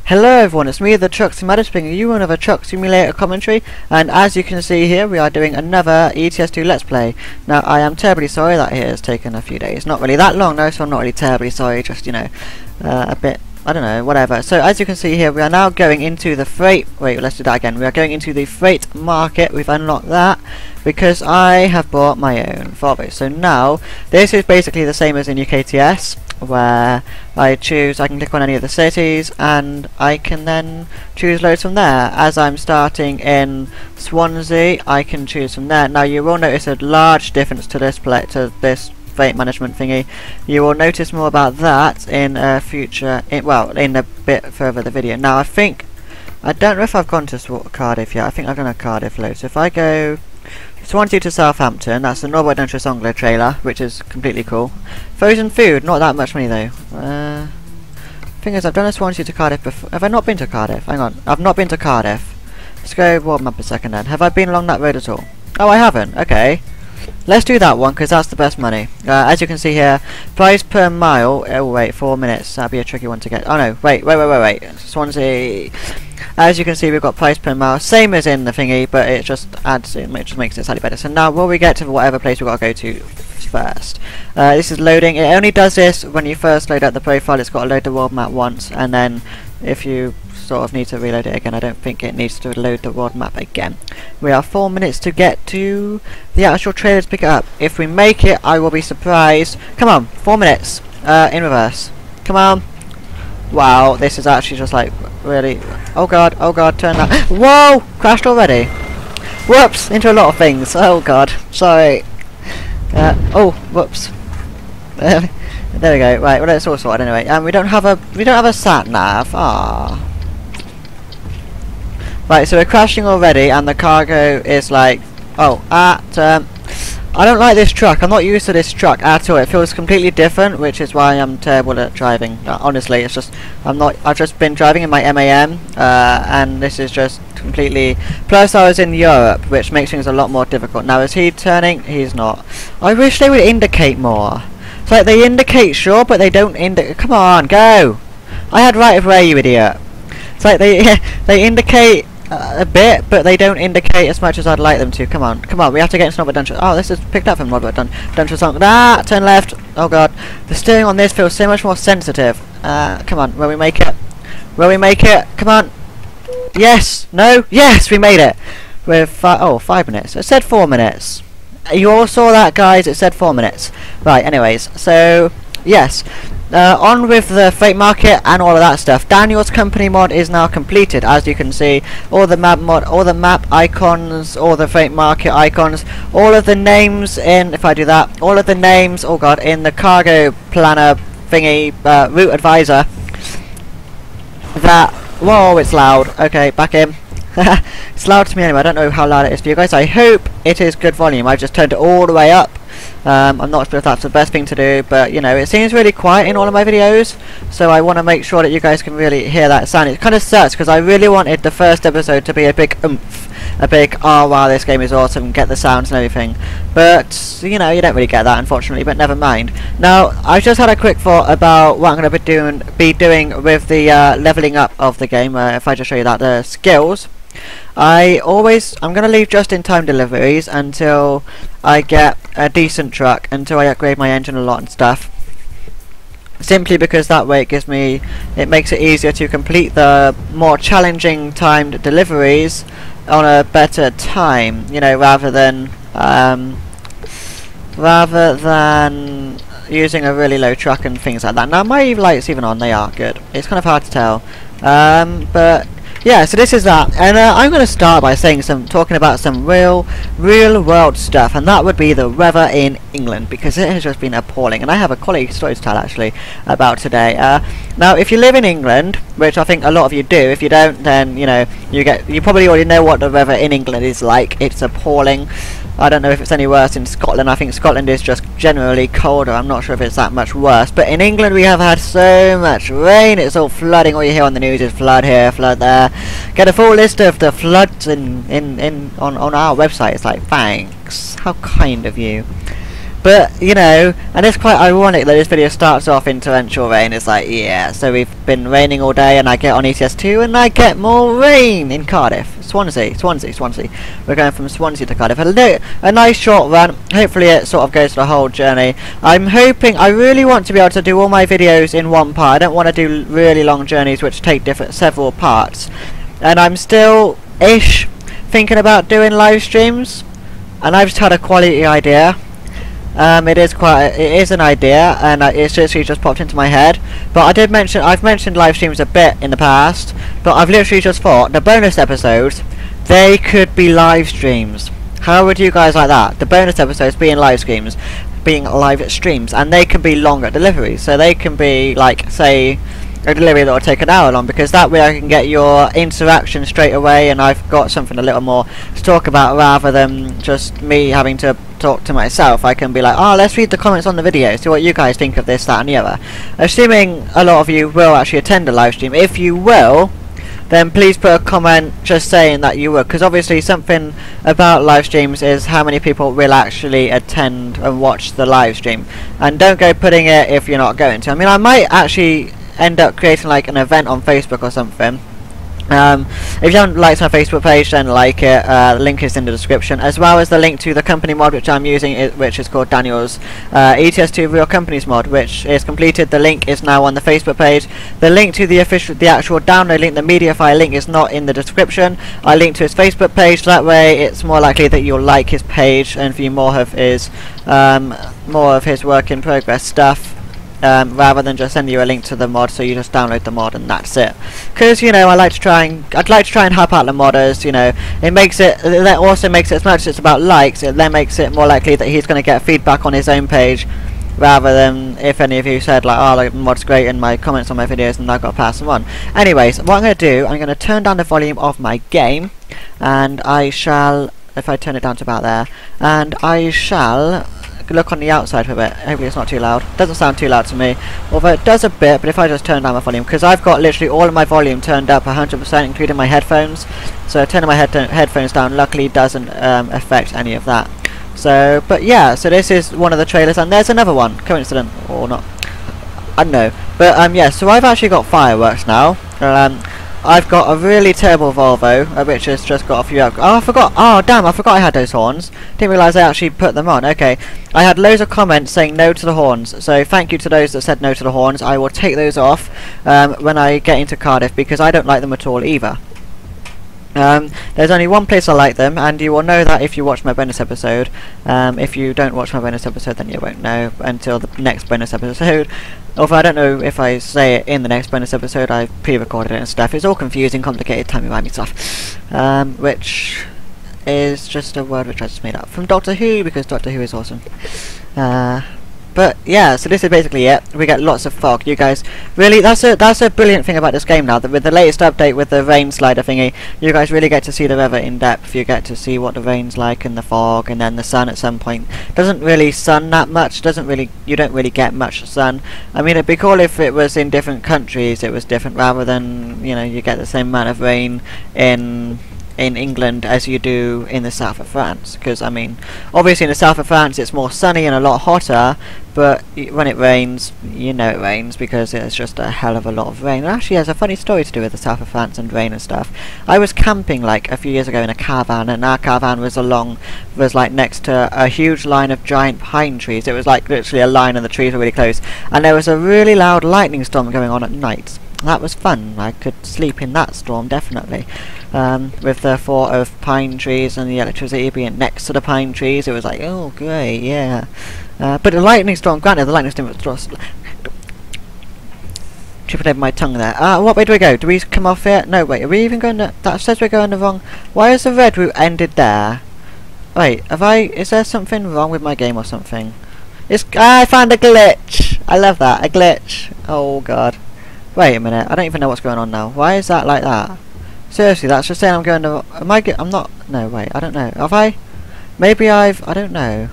Hello everyone, it's me, the Thetrucksimaddict, bringing you another Truck Simulator commentary, and as you can see here, we are doing another ETS2 Let's Play. Now, I am terribly sorry that it has taken a few days. Not really that long though, so I'm not really terribly sorry, just, you know, a bit, I don't know, whatever. So, as you can see here, we are now going into the freight, wait, let's do that again. We are going into the freight market. We've unlocked that, because I have bought my own Volvo. So now, this is basically the same as in UKTS, where I can click on any of the cities and I can then choose loads from there. As I'm starting in Swansea, I can choose from there. Now you will notice a large difference to this freight management thingy. You will notice more about that in a future, in a bit further the video. Now I don't know if I've gone to Cardiff yet. I think I've done a Cardiff load. So if I go Swansea to Southampton, that's the Norwood Entrance Angler trailer, which is completely cool. Frozen food, not that much money though. Thing is, I've done a Swansea to Cardiff before. Have I not been to Cardiff? Hang on, I've not been to Cardiff. Let's go world map a second then. Have I been along that road at all? Oh, I haven't. Okay. Let's do that one, because that's the best money. As you can see here, price per mile. Oh wait, 4 minutes. That'd be a tricky one to get. Oh no, wait. Swansea. As you can see, we've got price per mile, same as in the thingy, but it just makes it slightly better. So now, will we get to whatever place we've got to go to first? This is loading. It only does this when you first load up the profile. It's got to load the world map once, and then if you sort of need to reload it again, I don't think it needs to load the world map again. We are 4 minutes to get to the actual trailer to pick it up. If we make it, I will be surprised. Come on, 4 minutes. In reverse. Come on. Wow, this is actually just like really. Oh god, turn that. Whoa! Crashed already. Whoops! Into a lot of things. Oh god, sorry. Oh, whoops. There we go. Right, well, it's all sorted anyway. We don't have a sat nav. Ah. Right, so we're crashing already, and the cargo is like, I don't like this truck. I'm not used to this truck at all. It feels completely different, which is why I'm terrible at driving. Honestly, it's just I've just been driving in my MAM, and this is just completely. Plus, I was in Europe, which makes things a lot more difficult. Now, is he turning? He's not. I wish they would indicate more. It's like they indicate, sure, but they don't indicate. Come on, go! I had right of way, you idiot. It's like they indicate a bit, but they don't indicate as much as I'd like them to. Come on, we have to get into Norwood Entrance. Oh, this is picked up from Norwood Entrance. Turn left. Oh god, the steering on this feels so much more sensitive. Come on, will we make it? Come on. Yes, no, yes, we made it. With 5 minutes. It said 4 minutes. You all saw that, guys. It said 4 minutes. Right. Anyways, so yes. On with the freight market and all of that stuff. Daniel's company mod is now completed, as you can see. All the map icons, all the freight market icons, all of the names in. If I do that, all of the names. Oh god, in the cargo planner thingy, route advisor. That. Whoa, it's loud. Okay, back in. It's loud to me anyway. I don't know how loud it is for you guys. I hope it is good volume. I've just turned it all the way up. I'm not sure if that's the best thing to do, but you know, it seems really quiet in all of my videos, so I want to make sure that you guys can really hear that sound. It kind of sucks because I really wanted the first episode to be a big oomph, a big oh wow, this game is awesome, get the sounds and everything, but you know, you don't really get that unfortunately, but never mind. Now, I just had a quick thought about what I'm going to be doing with the leveling up of the game. If I just show you that, the skills. I'm going to leave just-in-time deliveries until I get a decent truck, until I upgrade my engine a lot and stuff. Simply because that way it makes it easier to complete the more challenging timed deliveries on a better time, you know, rather than using a really low truck and things like that. Now, my lights even on, they are good. It's kind of hard to tell, but yeah, so this is that, and I'm going to start by talking about some real world stuff, and that would be the weather in England, because it has just been appalling, and I have a quality story to tell actually about today. Now, if you live in England, which I think a lot of you do, if you don't, then you know you probably already know what the weather in England is like. It's appalling. I don't know if it's any worse in Scotland. I think Scotland is just generally colder. I'm not sure if it's that much worse. But in England we have had so much rain. It's all flooding. All you hear on the news is flood here, flood there. Get a full list of the floods on our website. It's like, thanks. How kind of you. But, you know, and it's quite ironic that this video starts off in torrential rain. It's like, yeah, so we've been raining all day and I get on ETS2 and I get more rain in Cardiff. Swansea. We're going from Swansea to Cardiff. A nice short run. Hopefully it sort of goes the whole journey. I'm hoping, I really want to be able to do all my videos in one part. I don't want to do really long journeys which take several parts. And I'm still-ish thinking about doing live streams. And I've just had a quality idea. It is an idea, and it's literally just popped into my head. But I've mentioned live streams a bit in the past, but I've literally just thought the bonus episodes, they could be live streams. How would you guys like that? The bonus episodes being live streams, and they can be longer deliveries. So they can be like, say, a delivery that will take an hour long, because that way I can get your interaction straight away, and I've got something a little more to talk about rather than just me having to talk to myself. I can be like, oh, let's read the comments on the video, see what you guys think of this, that and the other. Assuming a lot of you will actually attend a live stream. If you will, then please put a comment just saying that you will, because obviously something about live streams is how many people will actually attend and watch the live stream. And don't go putting it if you're not going to. I mean, I might actually end up creating like an event on Facebook or something. If you haven't liked my Facebook page, then like it. The link is in the description, as well as the link to the company mod which I'm using, which is called Daniel's ETS2 Real Companies mod, which is completed. The link is now on the Facebook page. The link to the actual download link, the media file link, is not in the description. I link to his Facebook page. That way it's more likely that you'll like his page and view more of his work in progress stuff. Rather than just send you a link to the mod, so you just download the mod and that's it. Because, you know, I'd like to try and help out the modders. You know, that also makes it, as much as it's about likes, it then makes it more likely that he's going to get feedback on his own page, rather than if any of you said like, oh, like, the mod's great in my comments on my videos and I've got to pass them on. Anyways, what I'm going to do, I'm going to turn down the volume of my game, and I shall, if I turn it down to about there, and I shall look on the outside for a bit. Hopefully it's not too loud. Doesn't sound too loud to me, although it does a bit. But if I just turn down my volume, because I've got literally all of my volume turned up 100%, including my headphones, so turning my headphones down luckily doesn't affect any of that. So, but yeah, so this is one of the trailers, and there's another one. Coincident or not, I don't know. But yeah, so I've actually got fireworks now. I've got a really terrible Volvo, which has just got a few up. Oh, I forgot. Oh, damn, I forgot I had those horns. Didn't realise I actually put them on. Okay. I had loads of comments saying no to the horns. So thank you to those that said no to the horns. I will take those off when I get into Cardiff, because I don't like them at all either. There's only one place I like them, and you will know that if you watch my bonus episode. If you don't watch my bonus episode, then you won't know until the next bonus episode. Although I don't know if I say it in the next bonus episode. I've pre-recorded it and stuff. It's all confusing, complicated, timey-wimey stuff. Which is just a word which I just made up from Doctor Who, because Doctor Who is awesome. But yeah, so this is basically it. We get lots of fog. You guys really, that's a brilliant thing about this game now, that with the latest update with the rain slider thingy, you guys really get to see the weather in depth. You get to see what the rain's like and the fog, and then the sun at some point doesn't really sun that much. You don't really get much sun. I mean, it'd be cool if it was in different countries, it was different, rather than, you know, you get the same amount of rain in England as you do in the south of France. Because, I mean, obviously in the south of France it's more sunny and a lot hotter, but when it rains, you know it rains, because it's just a hell of a lot of rain. And actually, there's a funny story to do with the south of France and rain and stuff. I was camping like a few years ago in a caravan, and our caravan was like next to a huge line of giant pine trees. It was like literally a line, and the trees were really close, and there was a really loud lightning storm going on at night. That was fun. I could sleep in that storm, definitely. With the thought of pine trees and the electricity being next to the pine trees, it was like, oh great, yeah. But the lightning storm, granted, the lightning storm was just tripping over my tongue there. What way do we go? Do we come off here? No, wait, are we even going to... That says we're going the wrong... Why is the red route ended there? Wait, is there something wrong with my game or something? I found a glitch! I love that, a glitch. Oh god. Wait a minute, I don't even know what's going on now. Why is that like that? Seriously, that's just saying I'm going to... I'm not... No, wait, I don't know. Have I? Maybe I don't know.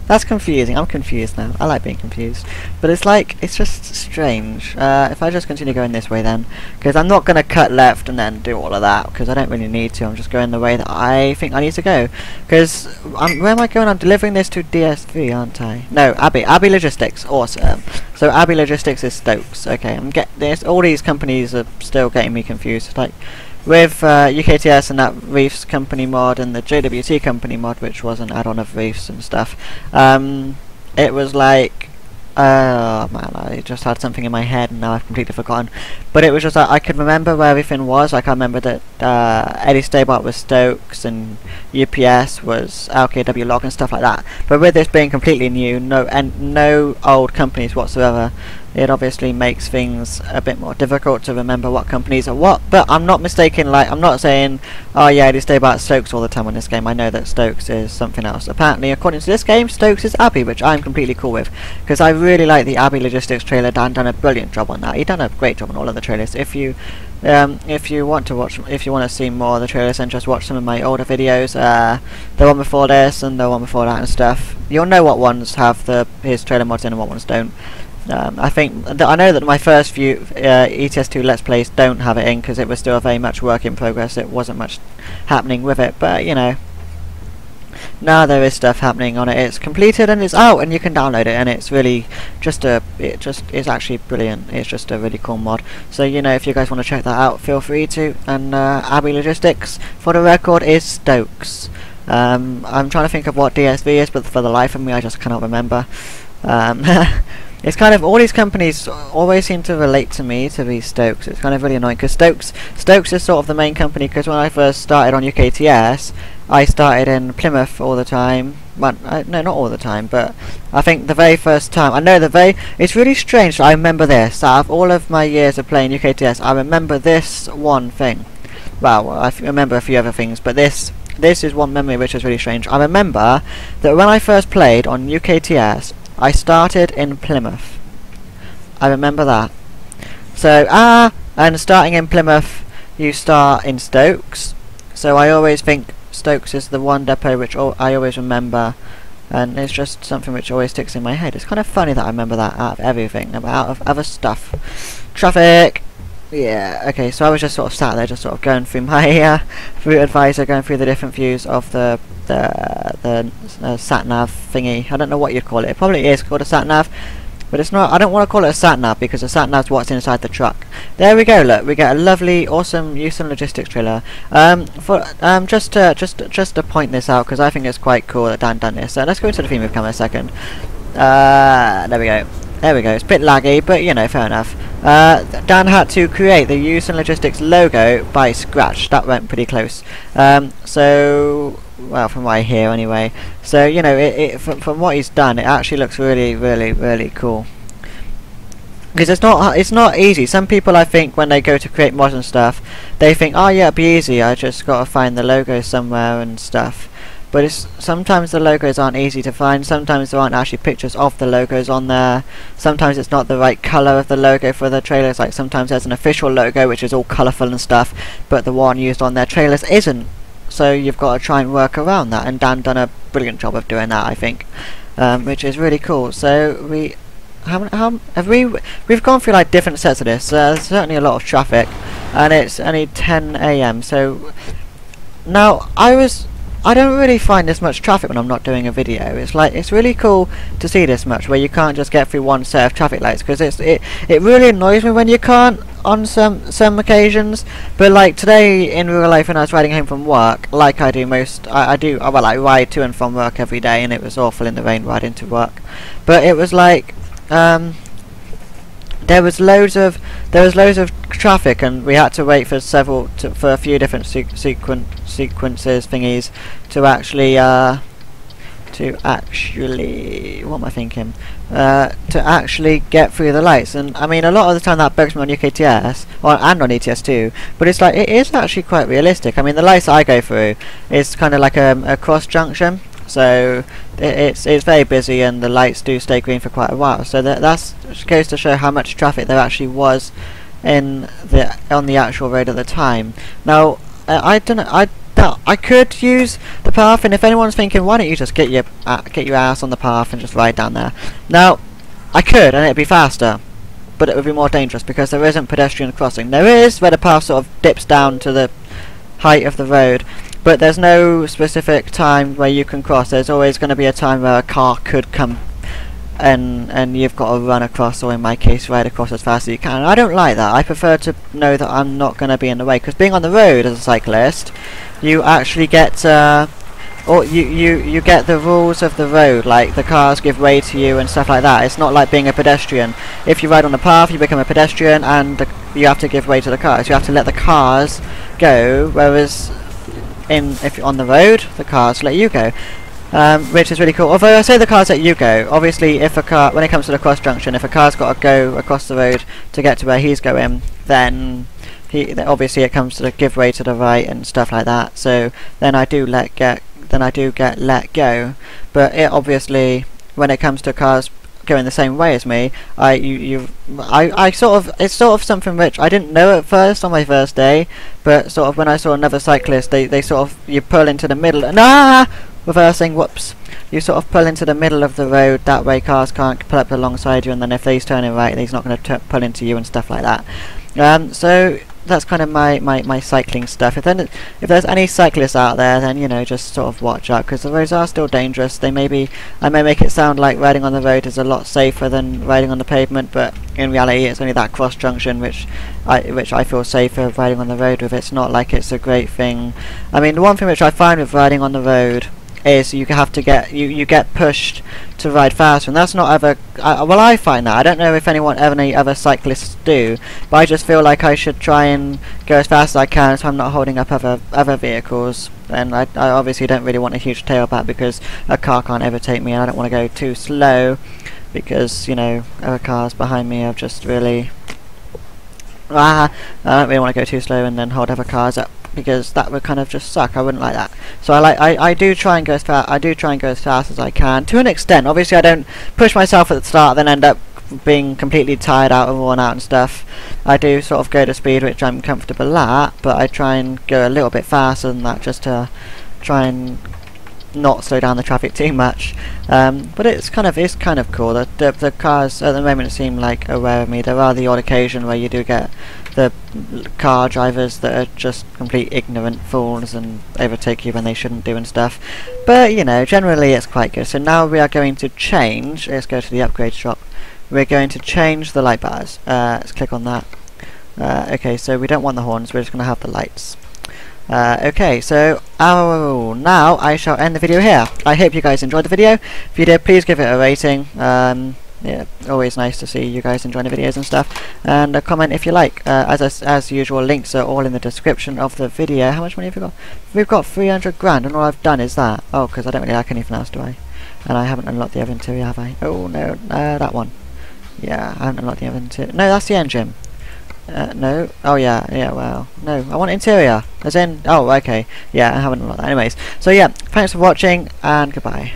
That's confusing. I'm confused now. I like being confused. But it's like, it's just strange. If I just continue going this way then, because I'm not going to cut left and then do all of that, because I don't really need to. I'm just going the way that I think I need to go. Because, where am I going? I'm delivering this to DSV, aren't I? No, Abbey Logistics. Awesome. So Abbey Logistics is Stokes. Okay, I'm getting this. All these companies are still getting me confused. Like, with UKTS and that Reefs company mod and the JWT company mod, which was an add-on of Reefs and stuff, it was like, oh man, I just had something in my head and now I've completely forgotten. But it was just like, I could remember where everything was. Like, I remember that Eddie Stabart was Stokes and UPS was LKW Log and stuff like that. But with this being completely new, no old companies whatsoever, it obviously makes things a bit more difficult to remember what companies are what. But I'm not mistaken, like, I'm not saying, oh yeah, they stay about Stokes all the time on this game. I know that Stokes is something else. Apparently, according to this game, Stokes is Abbey, which I'm completely cool with, because I really like the Abbey Logistics trailer. Dan done a brilliant job on that. He done a great job on all of the trailers. If you want to see more of the trailers, then just watch some of my older videos, the one before this and the one before that and stuff. You'll know what ones have his trailer mods in and what ones don't. I know that my first few ETS2 Let's Plays don't have it in because it was still very much work in progress. It wasn't much happening with it, but you know, now there is stuff happening on it. It's completed and it's out, and you can download it, and it's really it's actually brilliant. It's just a really cool mod. So you know, if you guys want to check that out, feel free to. And Abbey Logistics, for the record, is Stokes. I'm trying to think of what DSV is, but for the life of me, I just cannot remember. It's kind of, all these companies always seem to relate to me to be Stokes. It's kind of really annoying because Stokes is sort of the main company, because when I first started on UKTS, I started in Plymouth all the time. Well, no, not all the time, but I think the very first time, it's really strange that I remember this. Out of all of my years of playing UKTS, I remember this one thing. Well, I remember a few other things, but this is one memory which is really strange. I remember that when I first played on UKTS, I started in Plymouth. I remember that. So, and starting in Plymouth, you start in Stokes. So I always think Stokes is the one depot which I always remember, and it's just something which always sticks in my head. It's kind of funny that I remember that out of everything, out of other stuff. Traffic! Yeah, okay, so I was just sort of sat there, just sort of going through my route advisor, going through the different views of the sat-nav thingy. I don't know what you'd call it. It probably is called a sat-nav, but it's not. I don't want to call it a sat-nav because a sat-nav's what's inside the truck. There we go. Look, we get a lovely, awesome Houston Logistics trailer. Just to point this out, because I think it's quite cool that Dan done this. So let's go into the theme of camera a second. There we go. There we go. It's a bit laggy, but you know, fair enough. Dan had to create the Houston Logistics logo by scratch. That went pretty close. So, well, from what I hear anyway. So, you know, from what he's done, it actually looks really, really, really cool. Because it's not easy. Some people, I think, when they go to create mods and stuff, they think, oh yeah, it'd be easy. I just got to find the logo somewhere and stuff. But sometimes the logos aren't easy to find. Sometimes there aren't actually pictures of the logos on there. Sometimes it's not the right colour of the logo for the trailers. Like sometimes there's an official logo which is all colourful and stuff, but the one used on their trailers isn't. So you've got to try and work around that. And Dan done a brilliant job of doing that, I think, which is really cool. So we've gone through like different sets of this. There's certainly a lot of traffic, and it's only 10 AM. So now I don't really find this much traffic when I'm not doing a video. It's really cool to see this much, where you can't just get through one set of traffic lights, because it really annoys me when you can't on some occasions. But like today in real life, when I was riding home from work, like I do I ride to and from work every day, and it was awful in the rain riding to work. But it was like there was loads of traffic, and we had to wait for a few different sequences thingies to actually what am I thinking? To actually get through the lights. And I mean, a lot of the time that bugs me on UKTS and on ETS2, but it's like, it is actually quite realistic. I mean, the lights that I go through is kind of like a cross junction. So it's very busy, and the lights do stay green for quite a while. So that goes to show how much traffic there actually was on the actual road at the time. Now I Now, I could use the path, and if anyone's thinking, why don't you just get your ass on the path and just ride down there? Now, I could, and it'd be faster, but it would be more dangerous because there isn't pedestrian crossing. There is, where the path sort of dips down to the height of the road, but there's no specific time where you can cross. There's always going to be a time where a car could come and you've got to run across, or in my case ride across as fast as you can. I don't like that. I prefer to know that I'm not going to be in the way, because being on the road as a cyclist, you actually get or you get the rules of the road, like the cars give way to you and stuff like that. It's not like being a pedestrian. If you ride on the path, you become a pedestrian, and you have to give way to the cars. You have to let the cars go, whereas if you're on the road, the cars let you go. Which is really cool. Although I say the cars let you go, obviously if a car, when it comes to the cross junction, if a car's got to go across the road to get to where he's going, then obviously it comes to the give way to the right and stuff like that. So then I do get let go. But it obviously, when it comes to cars going the same way as me, it's sort of something which I didn't know at first on my first day, but sort of when I saw another cyclist, they sort of, you pull into the middle and reversing, whoops. You sort of pull into the middle of the road, that way cars can't pull up alongside you, and then if he's turning right, he's not going to pull into you and stuff like that. So that's kind of my cycling stuff. If there's any cyclists out there, then, you know, just sort of watch out, because the roads are still dangerous. I may make it sound like riding on the road is a lot safer than riding on the pavement, but in reality it's only that cross junction which I feel safer riding on the road with. It's not like it's a great thing. I mean, the one thing which I find with riding on the road is you have to get pushed to ride faster, and that's not ever. Well, I find that. I don't know if any other cyclists do, but I just feel like I should try and go as fast as I can, so I'm not holding up other vehicles. And I obviously don't really want a huge tailback, because a car can't overtake me, and I don't want to go too slow, because, you know, other cars behind me are just really. I don't really want to go too slow and then hold other cars up, because that would kind of just suck. I wouldn't like that. So I do try and go as fast. I do try and go as fast as I can, to an extent. Obviously, I don't push myself at the start, then end up being completely tired out and worn out and stuff. I do sort of go to speed which I'm comfortable at, but I try and go a little bit faster than that, just to try and not slow down the traffic too much. But it's kind of cool. The cars at the moment seem like aware of me. There are the odd occasion where you do get the car drivers that are just complete ignorant fools and overtake you when they shouldn't do and stuff. But, you know, generally it's quite good. So now we are going to change. Let's go to the upgrade shop. We're going to change the light bars. Let's click on that. Okay, so we don't want the horns. We're just going to have the lights. Okay, so now I shall end the video here. I hope you guys enjoyed the video. If you did, please give it a rating. Yeah, always nice to see you guys enjoying the videos and stuff. And a comment if you like. As usual, links are all in the description of the video. How much money have we got? We've got 300 grand, and all I've done is that. Oh, because I don't really like anything else, do I? And I haven't unlocked the other interior, have I? Oh no, that one. Yeah, I haven't unlocked the other interior. No, that's the engine. No. Oh yeah, well, no, I want interior, as in, oh, okay, yeah, I haven't unlocked that. Anyways, so yeah, thanks for watching, and goodbye.